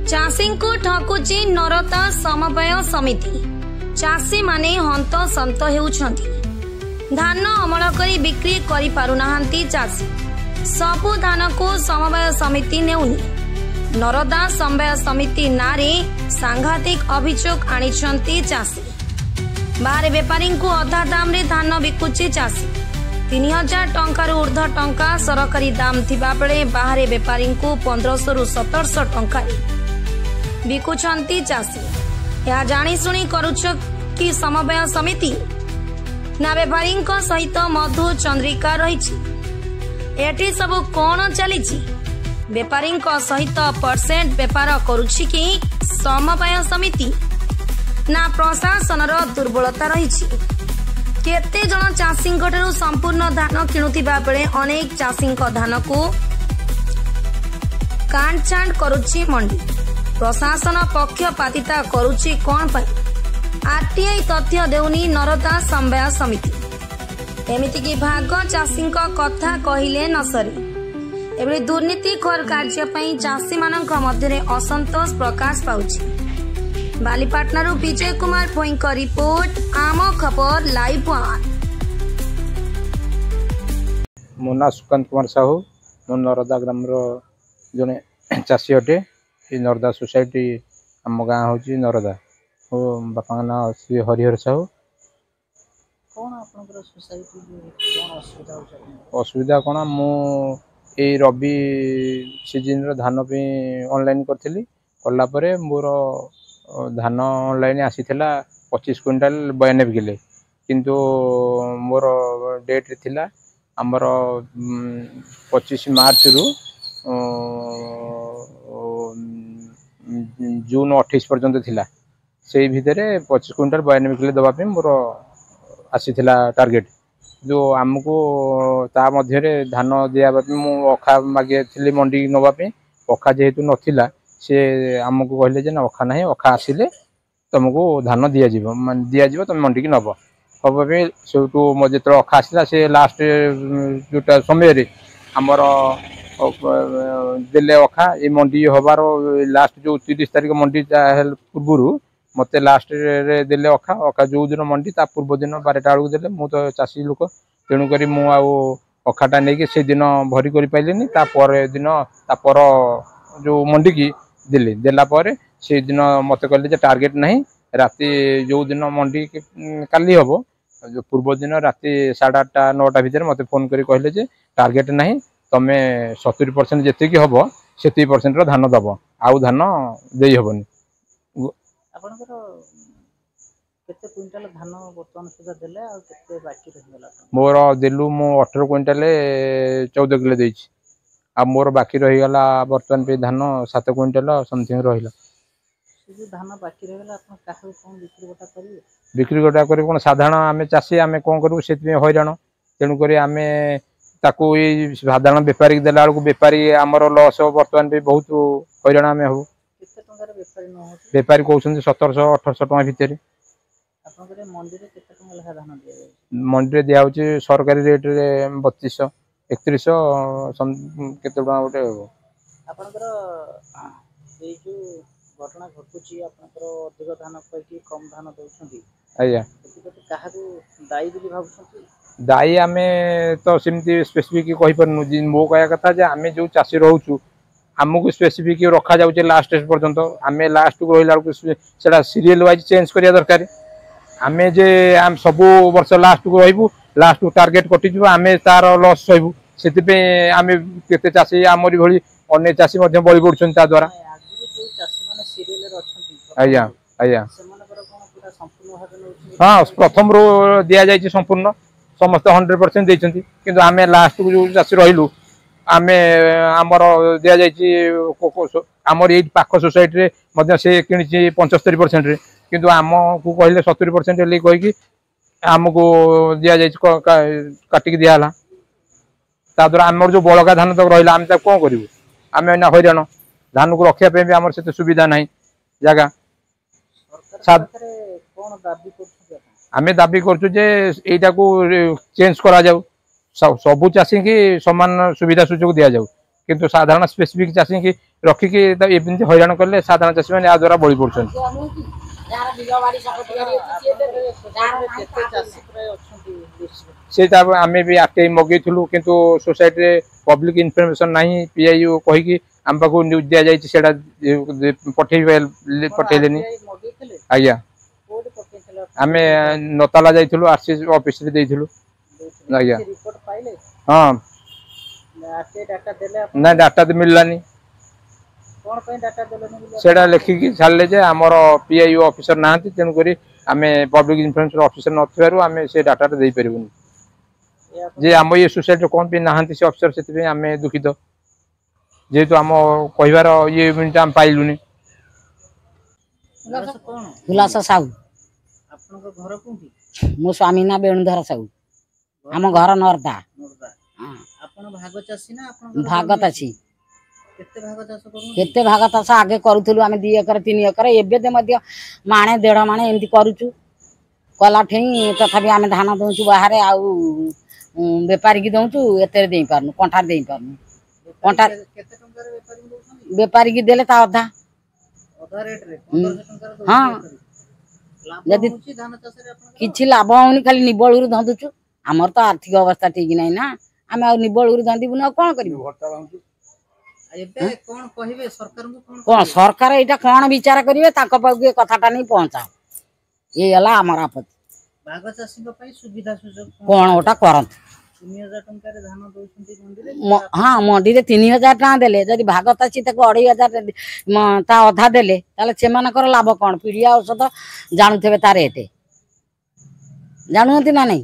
चाषी को ठकुची नरता समवाय समिति। चाषी माने हंत सन्त हेउछंती। धान अमल करी बिक्री करि पारुनाहांती चाषी। सबु धान को समवाय समिति नेउनी। नरदा समवाय समिति नारे सांघातिक अभियोग आनिछंती चाषी। बाहर बेपारी को अधा दाम रे धान बिकुची चाषी। 3000 टंकार ऊर्ध टंका सरकारी दाम थिबा बेले बाहर बेपारी को 1500 रु 1700 टंका बिकुछंती चाषी। या जानी सुनी करुछ कि समवाय समिति ना बेपारी सहित मधु चंद्रिका रही। एटी सब कौन चली बेपारी सहित परसेंट बेपार करुछि कि समवाय समिति ना प्रशासन दुर्बलता रही। केते जन चाषी संपूर्ण धान किणुथिबा बेले अनेक चाषी धान को काटछांट करुछि मंडी। प्रशासन पक्षपातिता करुछि कौन पाई? आरटीआई तथ्य देउनी नरदा समवाय समिति। एमिति कि भाग चाषी कथा कहिले न सरी। एबे दुर्नीतिखोर कार्य पई चाषी मानक मध्यरे असंतोष प्रकाश पाउछि। बालीपाटना विजय कुमार भोई का रिपोर्ट, आम खबर लाइव वन। मो ना सुकांत कुमार साहू। मो नरदा ग्राम जने चाषी अटे। नरदा सोसाइटी आम गाँ हूँ नरदा। ओ बापा ना श्री हरिहर साहू। असुविधा कौन मु रबी सीजन धान पे ऑनलाइन करी कलापर मोर धान ऑनलाइन आसीथिला 25 क्विंटाल 92 किले। किंतु मोर डेट थिला आमर 25 मार्च रु जून 28 पर्यंत थिला। से भितर 25 क्विंटाल 92 किले दवापी मोर आसीथिला टार्गेट। जो आमको ता मध्य धान दियापी मु अखा मागे थी मंडी नवापी। अखा जेहेतु नथिला से आमको कहले जे ना अखा ना अखा आसिले तुमको धान दिज्व तुम मंडी की नब हम से जो अखा आसला से लास्ट जोटा समय आमर देले अखा ये मंडी हबार लास्ट जो 30 तारीख मंडी पूर्व मत लास्ट रे देले अखा अखा जो दिन मंडी ता पूर्व दिन 12टा बेलू देले मु तो चाषी लोक तेणुक मु अखाटा नहीं से दिन भरी कर पाइलेनी। दिन तापर जो मंडी की दिल्ली देलापर से दिन मत कहले टार्गेट नहीं राति जो दिन मंडी काली हम जो पूर्व दिन राति 8:30 9टा भितर मत फोन कर कहले टार्गेट नहीं तमें 70% जी हम से % धान दब आउ धान दे हेनी। मोर देलु मु 18 क्विंटाल 14 किलो देछि। आ मोर बाकी रहीगला बर्तमान पे धान 7 क्विंटाल समथिंग रहिला। बिक्री गोटा कर साधारण आम चाषी आम कौन करूँ से हईराण तेणुक आम ताकू साधारण बेपारी देला बेलू बेपारी आमर लस बर्तमान पे बहुत हईराण आम हूँ। बेपारी कहते 1700-1800 टका भितर। मंडी दिया सरकारी रेट रे 3200 3100 केते टका गोटे घटना घटुची अधिक धान पाई कम धान दउछंती आया दायी बोली भाबुछंती। दायी आम तो सेमती स्पेसिफिक कहि परनु मो कहया कथा जे आम जो चाषी रहउछु आमको स्पेसिफिक रखा जाउचे लास्ट पर्यंत। आम लास्ट को रहिला सेटा सीरियल वाइज चेंज करिया दरकार। आम जे आम सब वर्ष लास्ट को रहिबु लास्ट को टार्गेट कटि जबो आम तार लॉस सहिबु सेति आम केते चाषी आमरी भली अन्य चाषी बलि पड़ुछन ता द्वारा। आज्ञा आज्ञा हाँ प्रथम रो दि जाए संपूर्ण समस्त 100% देइछंती। किंतु आम लास्ट को जो चाषी रहिलु आम आमर दि जाए आमर ये पाख सोसाइटी रे मध्य से किणी 75% रे किंतु आम को कहले 70% ले कहि आमको दि जाए काटिक दियाला। ता द्वारा आमर जो बड़का धान तक रहिला आम कौन करूँ आम ना हईराण धान को रखापी भी आमर से सुविधा नहीं जगह। आम दाबी करछु जे एटा को चेंज करा जाऊ सबु चाषी की समान सुविधा सुजोग दिया जाऊ किंतु साधारण स्पेसिफिक चाषी की रखिकी एमती हैरान कले साधारण चाषी मैंने या द्वारा बड़ी पड़ुन सेटा आम भी आरटीआई मगेलु किंतु सोसाइटी पब्लिक इनफर्मेशन नहीं पीआईओ कहीकि आम पाक न्यूज दि जाए पठेलेनी आज्ञा आम नताला जाइलु आरसी ऑफिस रे देइलु आज्ञा हाँ ना डाटा तो मिललानी सेटा लिखिकी छाड़े जे आमर पीआईओ ऑफिसर ना तेणुक आम पब्लिक इनफर्मेशन ऑफिसर नथिबारु आम से डाटा दे पारिबुनी जे आम ये सोसाइटी कौन पे नहांती से ऑफिसर से आम दुखित जेहेतु आम कहबार ये मिनट आम पाइलुनी हुलास साहू मो स्वामी ना बेणुधर साहू आम घर नर्दा भाग चाषी केते भाग चाष आगे करूँ आम 2 एकर 3 एकर एवं माणे 1.5 माणे एमती करुचु कला ठेई तथापि आम धान दौचु बाहर आउ बेपारी की दौचु एते दे पारनु कंठार दे पारनु कंठार बेपारी की देले ता अधा हाँ जदि किछि लाभ होनी खाली निबळुरु धंदुचु आमर तो आर्थिक अवस्था ठीक नहीं ना आम आ निबळुरु धंदिबु ना कोन करिबु कौन सरकार यहाँ कौन विचार करेंगे कथाटा नहीं पहुंचा ये आमर आपत्ति कौन गोटा करते हाँ मंडी रे 3000 टका देले जदि भाग चाषी 2500 ता अधा देले से लाभ कौन पीड़िया औषध जानू थे ता रेट जानुंती ना नहीं